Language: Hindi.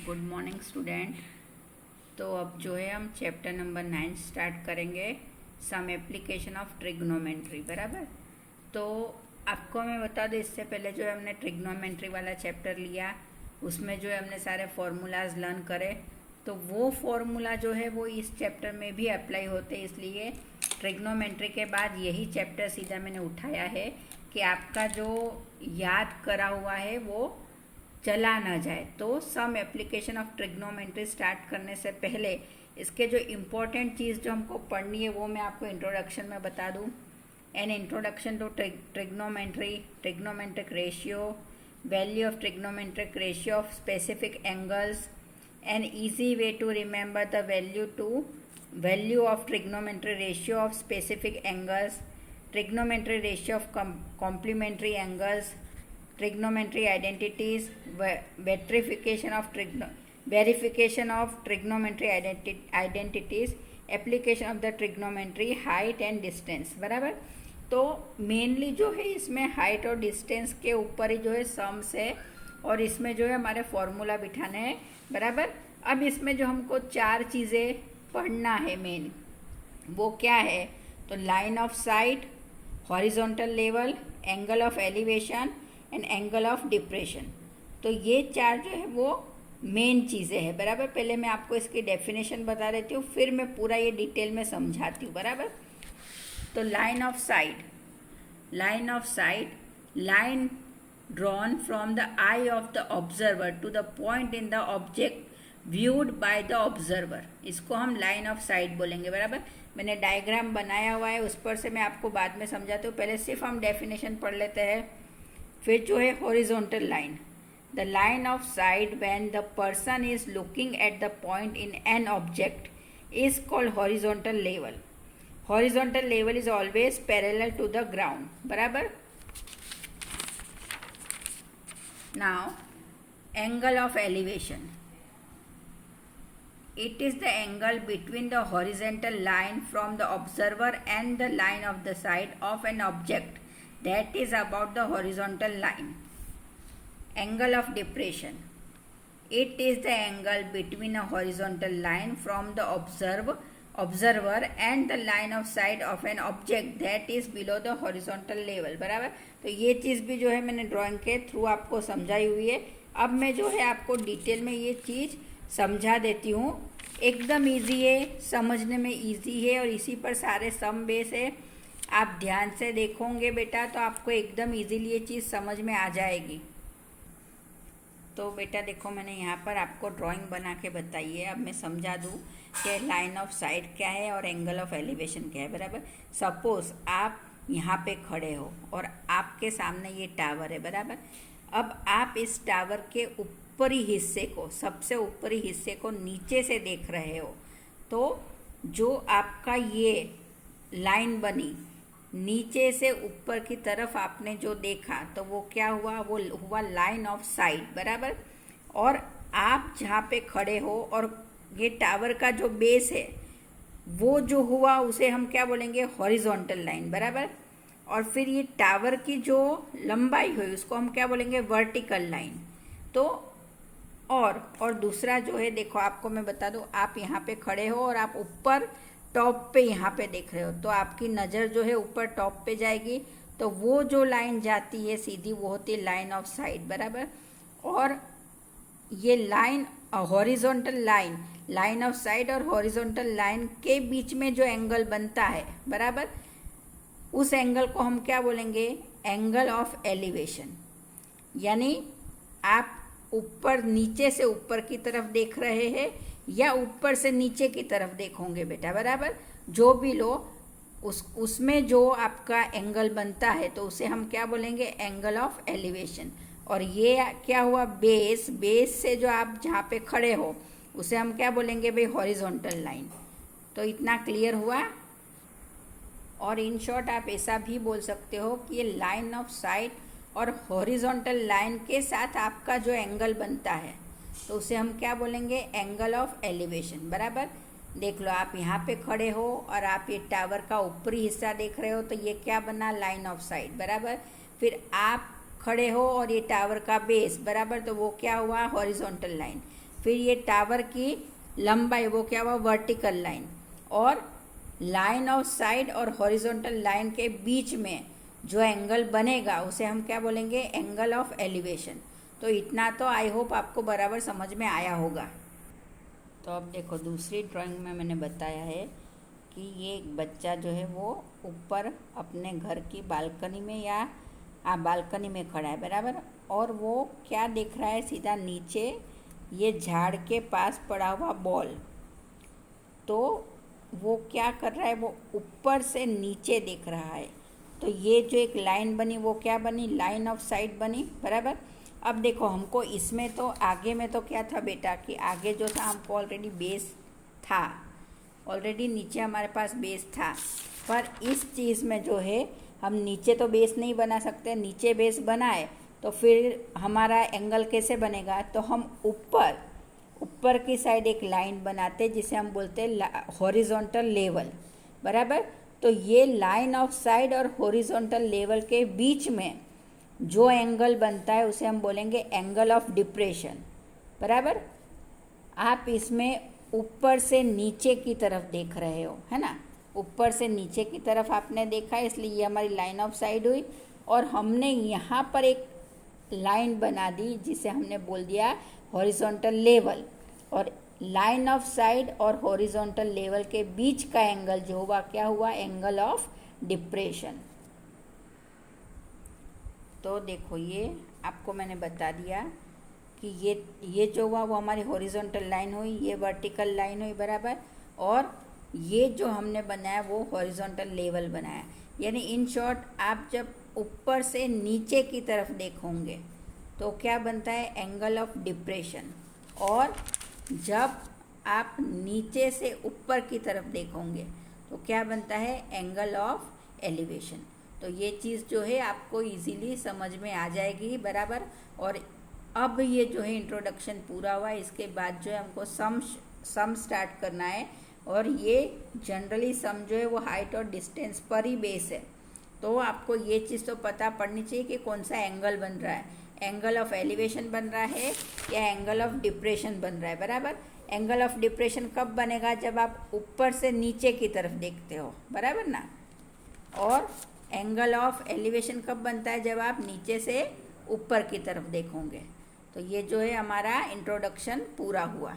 Good morning student. तो अब जो है हम चैप्टर नंबर 9 स्टार्ट करेंगे, सम एप्लीकेशन ऑफ ट्रिग्नोमेट्री। बराबर। तो आपको मैं बता दूं, इससे पहले जो है हमने ट्रिग्नोमेट्री वाला चैप्टर लिया, उसमें जो है हमने सारे फॉर्मूलाज लर्न करे। तो वो फॉर्मूला जो है वो इस चैप्टर में भी अप्लाई होते, इसलिए ट्रिग्नोमेट्री के बाद यही चैप्टर सीधा मैंने उठाया है कि आपका जो याद करा हुआ है वो चला ना जाए। तो some application of trigonometry start करने से पहले इसके जो इम्पोर्टेंट चीज़ जो हमको पढ़नी है वो मैं आपको इंट्रोडक्शन में बता दूं। An introduction to trigonometry, trigonometric ratio, value of trigonometric ratio of specific angles, an easy way to remember the value of trigonometry ratio of specific angles, trigonometry ratio of complementary angles, trigonometry identities, verification of trigonometry identities, application of the trigonometry, height and distance। बराबर। तो मेनली जो है इसमें हाइट और डिस्टेंस के ऊपर ही जो है सम्स है, और इसमें जो है हमारे फॉर्मूला बिठाने हैं। बराबर। अब इसमें जो हमको 4 चीज़ें पढ़ना है मेन, वो क्या है? तो line of site, horizontal level, angle of elevation and angle of depression. तो ये 4 जो है वो मेन चीज़ें हैं। बराबर। पहले मैं आपको इसकी डेफिनेशन बता देती हूँ, फिर मैं पूरा ये डिटेल में समझाती हूँ। बराबर। तो line of sight, line drawn from the eye of the observer to the point in the object viewed by the observer, इसको हम लाइन ऑफ साइट बोलेंगे। बराबर। मैंने डायग्राम बनाया हुआ है, उस पर से मैं आपको बाद में समझाती हूँ, पहले सिर्फ हम डेफिनेशन पढ़ लेते हैं। फिर जो है horizontal line, the line of sight when the person is looking at the point in an object is called horizontal level. Horizontal level is always parallel to the ground. बराबर। Now angle of elevation, it is the angle between the horizontal line from the observer and the line of the sight of an object that is about the horizontal line. Angle of depression, it is the angle between a horizontal line from the observer and the line of sight of an object that is below the horizontal level। बराबर। तो ये चीज़ भी जो है मैंने ड्राइंग के थ्रू आपको समझाई हुई है। अब मैं जो है आपको डिटेल में ये चीज़ समझा देती हूँ। एकदम इजी है, समझने में इजी है, और इसी पर सारे सम बेस है। आप ध्यान से देखोगे बेटा तो आपको एकदम इजीली ये चीज़ समझ में आ जाएगी। तो बेटा देखो, मैंने यहाँ पर आपको ड्राइंग बना के बताई है। अब मैं समझा दूँ कि लाइन ऑफ साइट क्या है और एंगल ऑफ एलिवेशन क्या है। बराबर। सपोज आप यहाँ पे खड़े हो और आपके सामने ये टावर है। बराबर। अब आप इस टावर के ऊपरी हिस्से को, सबसे ऊपरी हिस्से को नीचे से देख रहे हो, तो जो आपका ये लाइन बनी, नीचे से ऊपर की तरफ आपने जो देखा, तो वो क्या हुआ? वो हुआ लाइन ऑफ साइट। बराबर। और आप जहाँ पे खड़े हो और ये टावर का जो बेस है वो जो हुआ उसे हम क्या बोलेंगे? Horizontal line. बराबर। और फिर ये टावर की जो लंबाई हुई उसको हम क्या बोलेंगे? Vertical line. तो और दूसरा जो है, देखो आपको मैं बता दूं, आप यहाँ पे खड़े हो और आप ऊपर टॉप पे यहाँ पे देख रहे हो, तो आपकी नज़र जो है ऊपर टॉप पे जाएगी, तो वो जो लाइन जाती है सीधी वो होती है लाइन ऑफ साइट। बराबर। और ये line horizontal line of site और हॉरिजॉन्टल लाइन के बीच में जो एंगल बनता है, बराबर, उस एंगल को हम क्या बोलेंगे? Angle of elevation. यानी आप ऊपर, नीचे से ऊपर की तरफ देख रहे हैं या ऊपर से नीचे की तरफ देखोगे बेटा। बराबर। जो भी लो, उसमें जो आपका एंगल बनता है तो उसे हम क्या बोलेंगे? Angle of elevation. और ये क्या हुआ? बेस से जो आप जहाँ पे खड़े हो उसे हम क्या बोलेंगे भाई? Horizontal line. तो इतना क्लियर हुआ। और इन शॉर्ट आप ऐसा भी बोल सकते हो कि ये लाइन ऑफ साइट और हॉरिजॉन्टल लाइन के साथ आपका जो एंगल बनता है तो उसे हम क्या बोलेंगे? Angle of elevation. बराबर। देख लो, आप यहाँ पे खड़े हो और आप ये टावर का ऊपरी हिस्सा देख रहे हो, तो ये क्या बना? Line of site. बराबर। फिर आप खड़े हो और ये टावर का बेस, बराबर, तो वो क्या हुआ? Horizontal line. फिर ये टावर की लंबाई वो क्या हुआ, वर्टिकल लाइन, और लाइन ऑफ साइड और हॉरिजॉन्टल लाइन के बीच में जो एंगल बनेगा उसे हम क्या बोलेंगे, एंगल ऑफ एलिवेशन। तो इतना तो आई होप आपको बराबर समझ में आया होगा। तो अब देखो दूसरी ड्राइंग में मैंने बताया है कि ये एक बच्चा जो है वो ऊपर अपने घर की बालकनी में या बालकनी में खड़ा है, बराबर, और वो क्या देख रहा है, सीधा नीचे ये झाड़ के पास पड़ा हुआ बॉल। तो वो क्या कर रहा है, वो ऊपर से नीचे देख रहा है। तो ये जो एक लाइन बनी वो क्या बनी, लाइन ऑफ साइट बनी, बराबर। अब देखो हमको इसमें तो आगे में तो क्या था बेटा कि आगे जो था हमको ऑलरेडी बेस था, ऑलरेडी नीचे हमारे पास बेस था, पर इस चीज़ में जो है हम नीचे तो बेस नहीं बना सकते, नीचे बेस बनाए तो फिर हमारा एंगल कैसे बनेगा, तो हम ऊपर की साइड एक लाइन बनाते जिसे हम बोलते हैं हॉरिजॉन्टल लेवल, बराबर। तो ये लाइन ऑफ साइड और हॉरिजॉन्टल लेवल के बीच में जो एंगल बनता है उसे हम बोलेंगे एंगल ऑफ डिप्रेशन, बराबर। आप इसमें ऊपर से नीचे की तरफ देख रहे हो, है ना, ऊपर से नीचे की तरफ आपने देखा, इसलिए ये हमारी लाइन ऑफ साइड हुई, और हमने यहाँ पर एक लाइन बना दी जिसे हमने बोल दिया हॉरिजॉन्टल लेवल, और लाइन ऑफ साइड और हॉरिजॉन्टल लेवल के बीच का एंगल जो हुआ क्या हुआ, एंगल ऑफ डिप्रेशन। तो देखो ये आपको मैंने बता दिया कि ये जो हुआ वो हमारी हॉरिजॉन्टल लाइन हुई, ये वर्टिकल लाइन हुई, बराबर, और ये जो हमने बनाया वो हॉरिजॉन्टल लेवल बनाया। यानी इन शॉर्ट आप जब ऊपर से नीचे की तरफ देखोगे तो क्या बनता है, एंगल ऑफ डिप्रेशन, और जब आप नीचे से ऊपर की तरफ देखोगे तो क्या बनता है, एंगल ऑफ एलिवेशन। तो ये चीज़ जो है आपको इजीली समझ में आ जाएगी, बराबर। और अब ये जो है इंट्रोडक्शन पूरा हुआ, इसके बाद जो है हमको सम स्टार्ट करना है, और ये जनरली सम जो है वो हाइट और डिस्टेंस पर ही बेस है। तो आपको ये चीज़ तो पता पड़नी चाहिए कि कौन सा एंगल बन रहा है, एंगल ऑफ एलिवेशन बन रहा है या एंगल ऑफ डिप्रेशन बन रहा है, बराबर। एंगल ऑफ डिप्रेशन कब बनेगा, जब आप ऊपर से नीचे की तरफ देखते हो, बराबर ना, और एंगल ऑफ एलिवेशन कब बनता है, जब आप नीचे से ऊपर की तरफ देखोगे। तो ये जो है हमारा इंट्रोडक्शन पूरा हुआ।